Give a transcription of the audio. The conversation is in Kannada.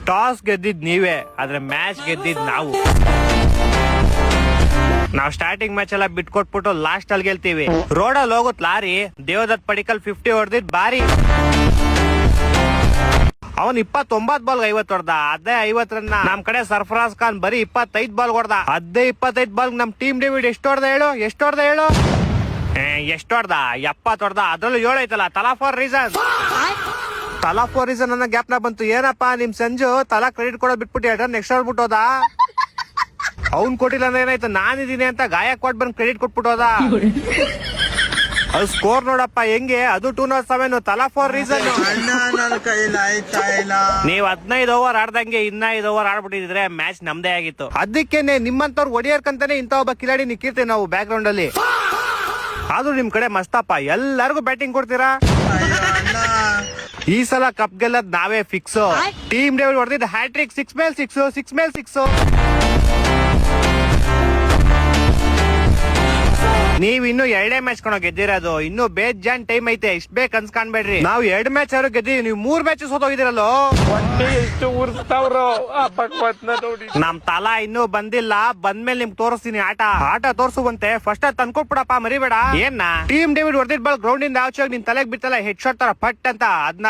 ಟಾಸ್ ಗೆದ್ದಿದ್ ನೀವೇ, ಆದ್ರೆ ಮ್ಯಾಚ್ ಗೆದ್ದಿದ್ ನಾವು ಸ್ಟಾರ್ಟಿಂಗ್ ಮ್ಯಾಚ್ ಎಲ್ಲ ಬಿಟ್ಕೊಟ್ಬಿಟ್ಟು ಲಾಸ್ಟ್ ಅಲ್ಲಿ ಗೆಲ್ತೀವಿ. ರೋಡಲ್ಲಿ ಹೋಗುತ್ ಲಾರಿ, ದೇವದತ್ ಪಡಿಕಲ್ 50 ಹೊಡೆದಿದ್ ಬಾರಿ. ಅವನ್ 29 ಬಾಲ್ 50 ಹೊಡೆದ. ಅದೇ 50 ರನ್ನ ನಮ್ ಕಡೆ ಸರ್ಫರಾಜ್ ಖಾನ್ ಬರೀ 25 ಬಾಲ್ ಹೊಡೆದ. ಅದೇ 25 ಬಾಲ್ ನಮ್ ಟೀಮ್ ಡೇವಿಡ್ ಎಷ್ಟು ಹೊಡೆದ ಹೇಳು? ಎಷ್ಟು ಹೊಡೆದ 70 ಹೊಡೆದ. ಅದ್ರಲ್ಲೂ 7 ಐತಲ್ಲ. ತಲಾ ಫಾರ್ ರೀಸನ್ ಅನ್ನೋ ಗ್ಯಾಪ್ ನ ಬಂತು. ಏನಪ್ಪಾ ನಿಮ್ ಸಂಜು ತಲಾ ಕ್ರೆಡಿಟ್ ಕೊಡೋದ್ ಬಿಟ್ಬಿಟ್ಟು ನೆಕ್ಸ್ಟ್ ಹೊಡ್ಬಿಟ್ಟೋದ. ಅವ್ನ್ ಕೊಟ್ಟಿಲ್ಲ ಅಂದ್ರೆ ಏನಾಯ್ತು, ನಾನಿದ್ದೀನಿ ಅಂತ ಗಾಯಕ್ವಾಡ್ ಬಂದ್ ಕ್ರೆಡಿಟ್ ಕೊಟ್ಬಿಟ್ಟೋದ. ಅದು ಸ್ಕೋರ್ ನೋಡಪ್ಪ ಹೆಂಗೆ, ಅದು 207. ತಲಾ ಫಾರ್ ರೀಸನ್. ನೀವ್ 15 ಓವರ್ ಆಡ್ದಂಗೆ ಇನ್ನ 5 ಓವರ್ ಆಡ್ಬಿಟ್ಟಿದ್ರೆ ಮ್ಯಾಚ್ ನಮ್ದೇ ಆಗಿತ್ತು. ಅದಕ್ಕೇನೆ ನಿಮ್ಮಂತವ್ರು ಒಡಿಯರ್ಕಂತಾನೆ ಇಂತ ಒಬ್ಬ ಕಿಲಾಡಿ ನಿಕ್ಕಿರ್ತೀವಿ ನಾವು ಬ್ಯಾಕ್ ಗ್ರೌಂಡ್ ಅಲ್ಲಿ. ಆದ್ರೂ ನಿಮ್ ಕಡೆ ಮಸ್ತಪ್ಪ, ಎಲ್ಲರಿಗೂ ಬ್ಯಾಟಿಂಗ್ ಕೊಡ್ತೀರಾ. ಈ ಸಲ ಕಪ್ ಗೆಲ್ಲದ್ ನಾವೇ ಫಿಕ್ಸ್. ಟೀಮ್ ಡೇವಿಡ್ ಹೊಡೆದಿದ್ದ ಹ್ಯಾಟ್ರಿಕ್ 6 ಮೇಲೆ 6. ನೀವ್ ಇನ್ನು 2 ಮ್ಯಾಚ್ ಕಣೋ ಗೆದ್ದಿರೋದು. ಇನ್ನು ಬೇಜಾನ್ ಟೈಮ್ ಐತೆ. ಇಷ್ಟ ಬೇಕ್ ಅನ್ಸ್ಕಾಣ್ಬೇಡ್ರಿ. ನಾವು 2 ಮ್ಯಾಚ್ ಆದ್ರೂ ಗೆದ್ದಿವಿ, ನೀವು 3 ಮ್ಯಾಚ್ ಸೋತೋಗಿದಿರಲ್ಲೋ. ನಮ್ ತಲಾ ಇನ್ನೂ ಬಂದಿಲ್ಲ. ಬಂದ್ಮೇಲೆ ನಿಮ್ಗೆ ತೋರಿಸ್ತೀನಿ ಆಟ ತೋರ್ಸುವಂತೆ. ಫಸ್ಟ್ ಅದ್ ತಂದ್ಕೊಟ್ಬಿಡಪ್ಪ, ಮರಿಬೇಡ. ಏನ್ನ ಟೀಮ್ ಡೇವಿಡ್ ಹೊಡೆದಿದ್ ಬಾಲ್ ಗ್ರೌಂಡ್ ಇಂದ ಆಚೆ ನಿನ್ ತಲೆಗ್ ಬಿತ್ತಲ್ಲ, ಹೆಡ್ ಶಾಟ್ ತರ ಪಟ್ ಅಂತ. ಅದ್ನ